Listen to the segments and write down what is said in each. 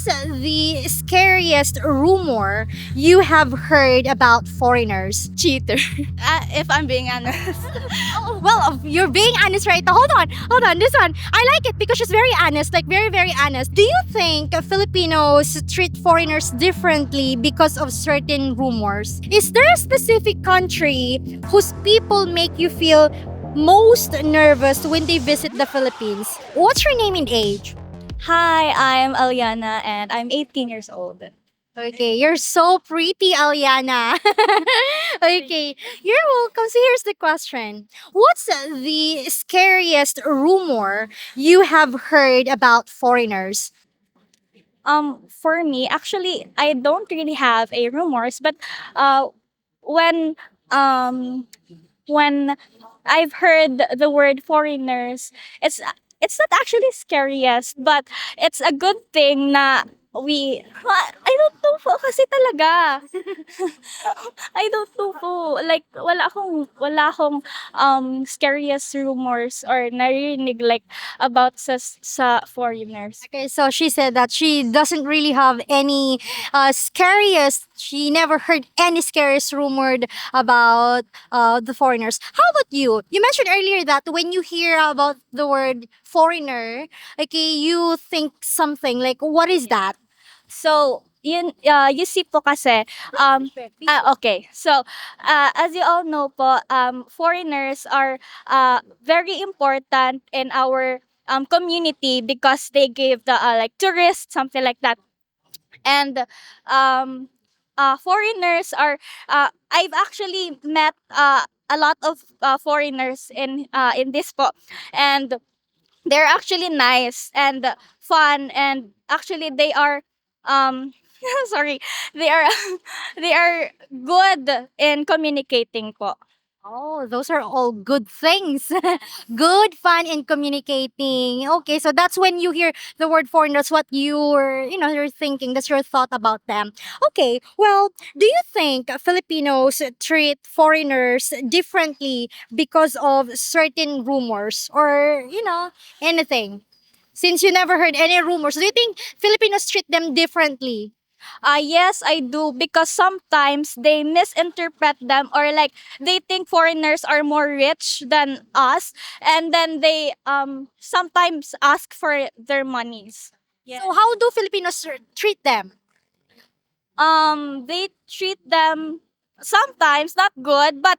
What's the scariest rumor you have heard about foreigners? Cheater. If I'm being honest. Oh, well, you're being honest, right? Hold on. This one, I like it because she's very honest, like very, very honest. Do you think Filipinos treat foreigners differently because of certain rumors? Is there a specific country whose people make you feel most nervous when they visit the Philippines? What's your name and age? Hi, I'm Alana and I'm 18 years old. Okay, you're so pretty, Aliana. Okay, you're welcome. So here's the question. What's the scariest rumor you have heard about foreigners? For me, actually, I don't really have a rumors, but uh, when um when I've heard the word foreigners, it's not actually scariest, but it's a good thing na I don't know po kasi talaga. I don't know po. Like, wala akong scariest rumors or narinig like about sa foreigners. Okay, so she said that she doesn't really have any scariest, she never heard any scariest rumored about the foreigners. How about you? You mentioned earlier that when you hear about the word foreigner, okay, you think something like, what is that? So, you see po kasi, okay. So, as you all know po, foreigners are very important in our community because they give the like tourists, something like that. And um, foreigners are, I've actually met a lot of foreigners in this po. And they're actually nice and fun, and actually they are um sorry, they are they are good in communicating po. Oh, those are all good things. Good fun in communicating. Okay, so that's when you hear the word foreign, that's what you're thinking, that's your thought about them. Okay, well, do you think Filipinos treat foreigners differently because of certain rumors or, anything? Since you never heard any rumors, do you think Filipinos treat them differently? Yes, I do, because sometimes they misinterpret them, or like they think foreigners are more rich than us, and then they sometimes ask for their monies. So how do Filipinos treat them? They treat them sometimes not good, but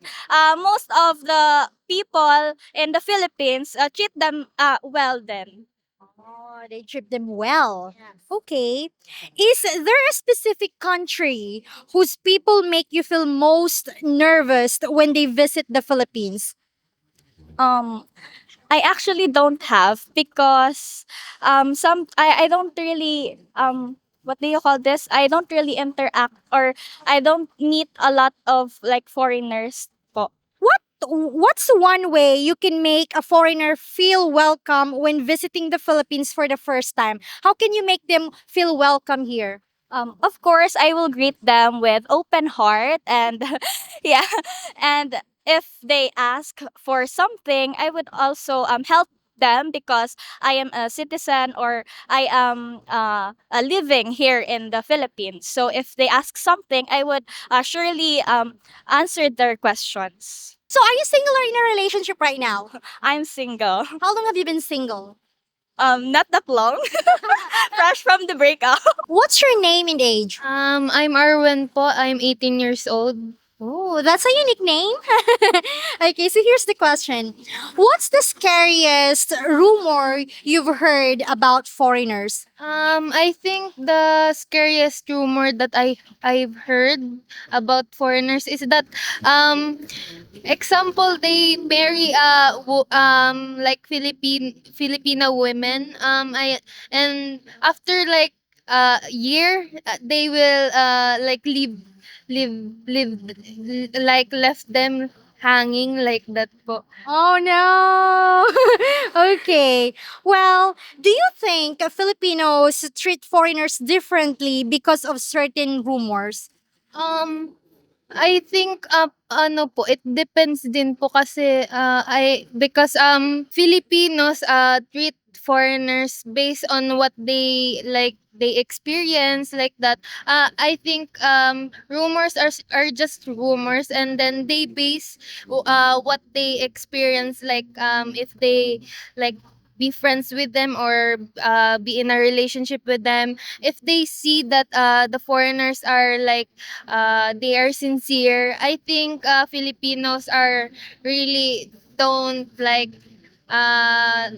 most of the people in the Philippines treat them well then. Oh, they treat them well. Okay. Is there a specific country whose people make you feel most nervous when they visit the Philippines? um I actually don't have, because I don't really what do you call this? I don't really interact, or I don't meet a lot of like foreigners po. What's one way you can make a foreigner feel welcome when visiting the Philippines for the first time? How can you make them feel welcome here? Of course, I will greet them with open heart, and yeah, and if they ask for something, I would also help them, because I am a citizen, or I am living here in the Philippines. So if they ask something, I would surely answer their questions. So are you single or in a relationship right now? I'm single. How long have you been single? Not that long. Fresh from the breakup. What's your name and age? I'm Arwin po. I'm 18 years old. Oh, that's a unique name. Okay, so here's the question. What's the scariest rumor you've heard about foreigners? I think the scariest rumor that I've heard about foreigners is that example, they marry like Filipina women, I and after like a year, they will like live like left them hanging like that po. Oh no. Okay. Well, do you think Filipinos treat foreigners differently because of certain rumors? Um, I think ano po, it depends din po kasi because Filipinos treat foreigners based on what they like they experience like that. I think rumors are just rumors, and then they base what they experience, like if they like be friends with them or be in a relationship with them. If they see that the foreigners are like they are sincere, I think Filipinos are really don't like uh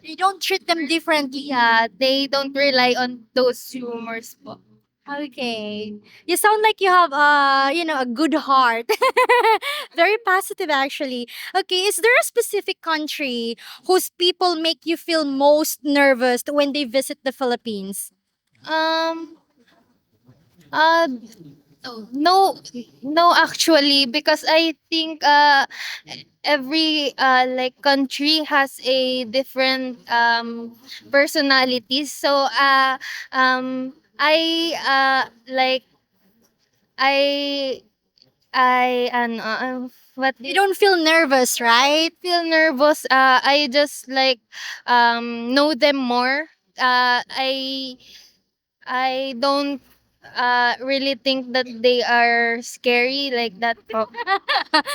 You don't treat them differently. yeah, they don't rely on those rumors po. Okay. You sound like you have a good heart. Very positive actually. Okay, is there a specific country whose people make you feel most nervous when they visit the Philippines? Um uh no, no, actually, because I think every like country has a different personalities. So I like I what You don't feel nervous, right? feel nervous. I just like know them more. I don't really think that they are scary like that po.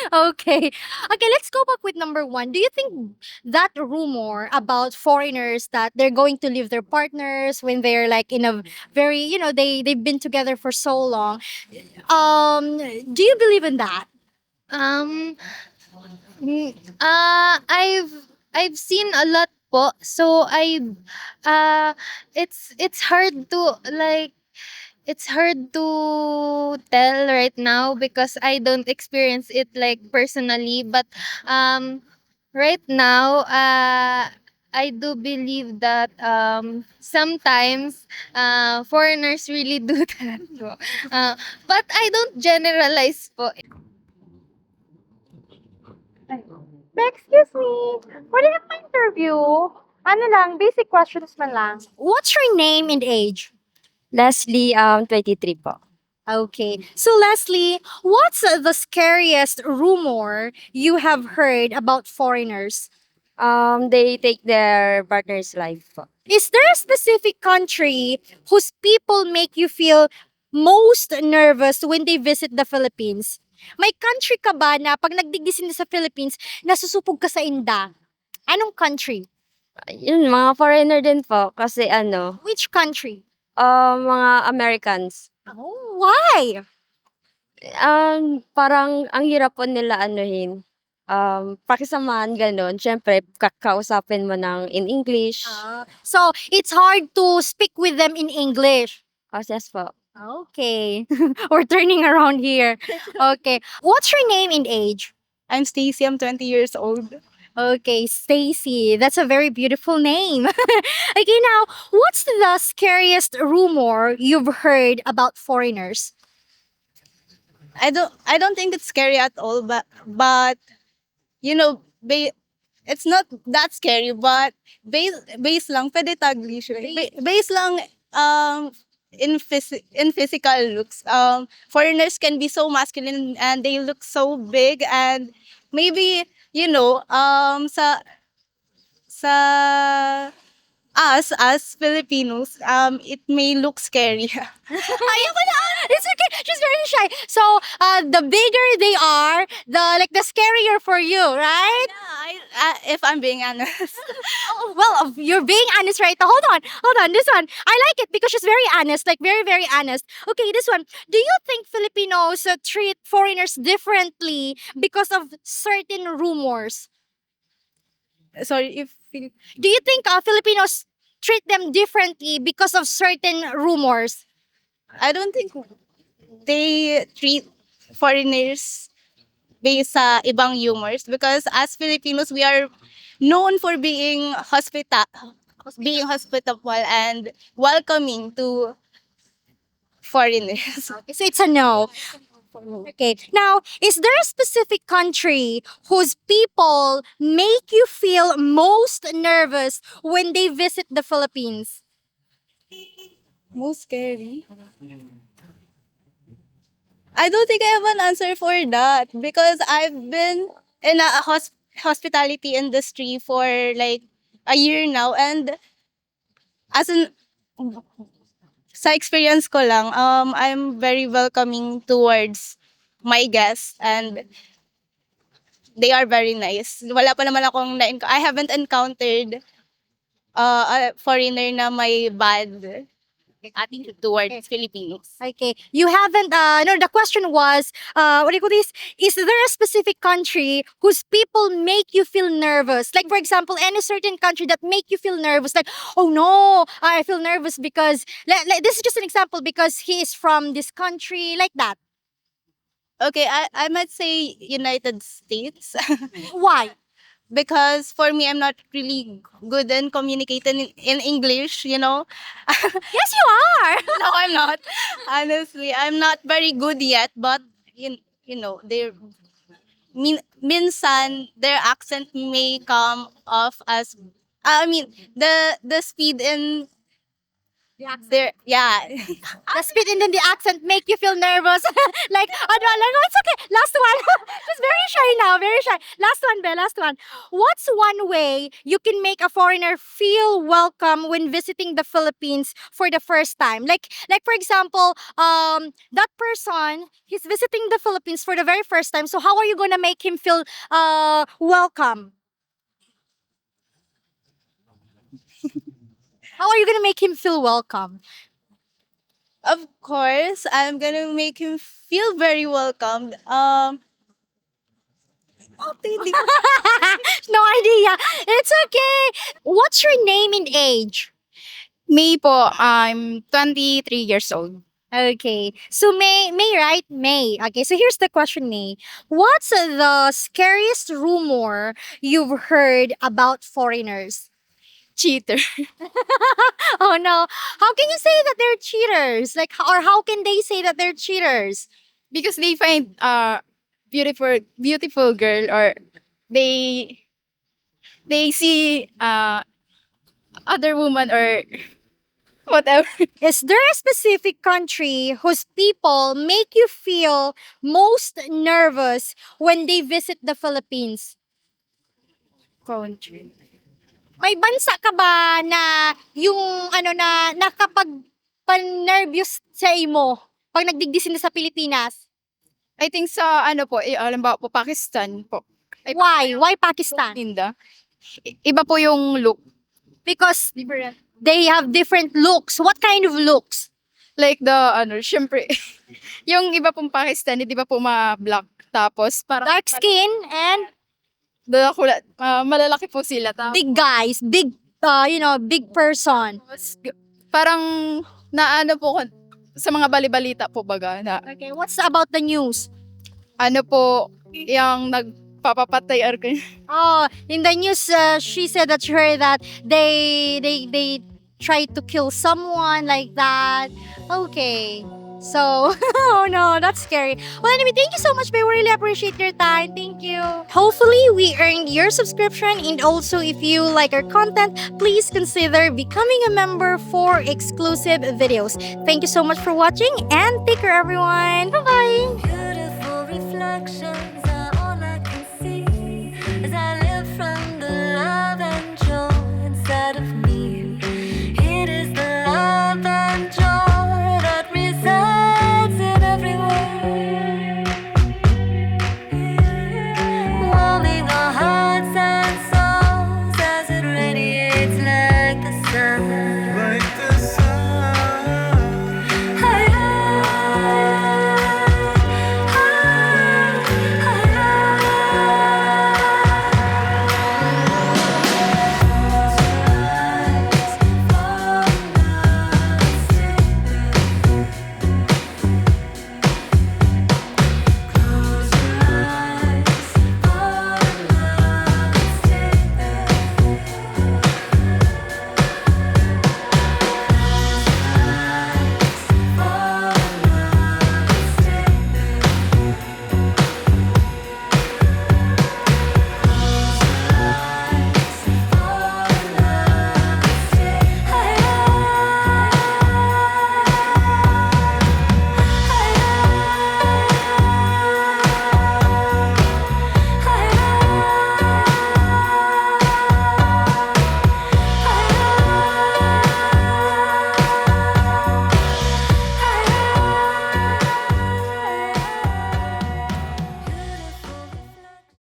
Okay. Okay, let's go back with number one. Do you think that rumor about foreigners that they're going to leave their partners when they're like in a very, they've been together for so long. Do you believe in that? Um I've seen a lot po. So uh it's hard to like it's hard to tell right now because I don't experience it like personally, but right now I do believe that sometimes foreigners really do that po. But I don't generalize po. Excuse me. For the interview, ano lang, basic questions man lang. What's your name and age? Leslie, 23 po. Okay. So Leslie, what's the scariest rumor you have heard about foreigners? They take their partner's life po. Is there a specific country whose people make you feel most nervous when they visit the Philippines? May country ka ba na pag nagdigising sa Philippines, nasusupog ka sa inda? Anong country? Yun, mga foreigner din po kasi ano, Which country? mga Americans. Oh, why? Parang ang hirap po nila anuhin, pakisamahan gano'n. Siyempre kakausapin mo ng in English. So, it's hard to speak with them in English. Yes po. Okay. We're turning around here. Okay. What's your name and age? I'm Stacy. I'm 20 years old. Okay, Stacy. That's a very beautiful name. Okay, now, what's the scariest rumor you've heard about foreigners? I don't think it's scary at all, but you know, it's not that scary, but base lang pwede taglish. Base lang in physical looks. Foreigners can be so masculine and they look so big, and maybe sa us as Filipinos, it may look scary. Ayoko na! It's okay. She's very shy. So, the bigger they are, the scarier for you, right? If I'm being honest. Oh, well, you're being honest, right? Hold on. This one, I like it because she's very honest, like very, very honest. Okay, this one. Do you think Filipinos treat foreigners differently because of certain rumors? Sorry if Do you think Filipinos treat them differently because of certain rumors? I don't think they treat foreigners based sa ibang humors, because as Filipinos we are known for being hospitable and welcoming to foreigners. Okay, so it's a no. Okay. Now, is there a specific country whose people make you feel most nervous when they visit the Philippines? Most scary. I don't think I have an answer for that because I've been in a hospitality industry for like a year now, and as an sa experience ko lang, I'm very welcoming towards my guests and they are very nice. Wala pa naman akong I haven't encountered a foreigner na may bad attitude towards Filipinos. Okay. You haven't, no, the question was, what do you call this? Is there a specific country whose people make you feel nervous? Like, for example, any certain country that make you feel nervous. Like, oh no, I feel nervous because, this is just an example, because he is from this country, like that. Okay, I might say United States. Why? Because for me, I'm not really good in communicating in English, you know. Yes, you are. No, I'm not. Honestly, I'm not very good yet, but you know, minsan their accent may come off as I mean, the speed in their The speed and then the accent make you feel nervous. Like, no, it's okay. Last one. She's very shy now, very shy. Last one, Be, last one. What's one way you can make a foreigner feel welcome when visiting the Philippines for the first time? Like for example, that person, he's visiting the Philippines for the very first time. So how are you gonna make him feel welcome? How are you gonna make him feel welcome? of course, I'm gonna make him feel very welcomed. No idea. It's okay. What's your name and age? May po, I'm 23 years old. Okay. So May, right? May. Okay, so here's the question, May. What's the scariest rumor you've heard about foreigners? Cheater. Oh no. How can you say that they're cheaters? Like, or how can they say that they're cheaters? Because they find beautiful girl, or they see other woman or whatever. Is there a specific country whose people make you feel most nervous when they visit the Philippines? Country. May bansa ka ba na yung ano na nakapag pan-nervous sa imo pag nagdigdisin na sa Pilipinas? I think sa ano po, alam po, Pakistan po. Ay, Why? Why Pakistan? Linda. Iba po yung look. Because Different. they have different looks. What kind of looks? Like syempre, yung iba pong Pakistan, di ba po ma-black. Tapos, parang, Dark skin and malalaki po sila. Tapos, big guys, big, big person. parang, naano po, sa mga balibalita po baga, na, Okay, what's about the news? ano po, yung nagpapapatay or Oh, in the news, she said that she heard that they tried to kill someone like that. Okay. So, oh no, that's scary. Well, anyway, thank you so much, babe. We really appreciate your time. Thank you. Hopefully, we earned your subscription. And also, if you like our content, please consider becoming a member for exclusive videos. Thank you so much for watching and take care, everyone. Bye-bye. Beautiful reflection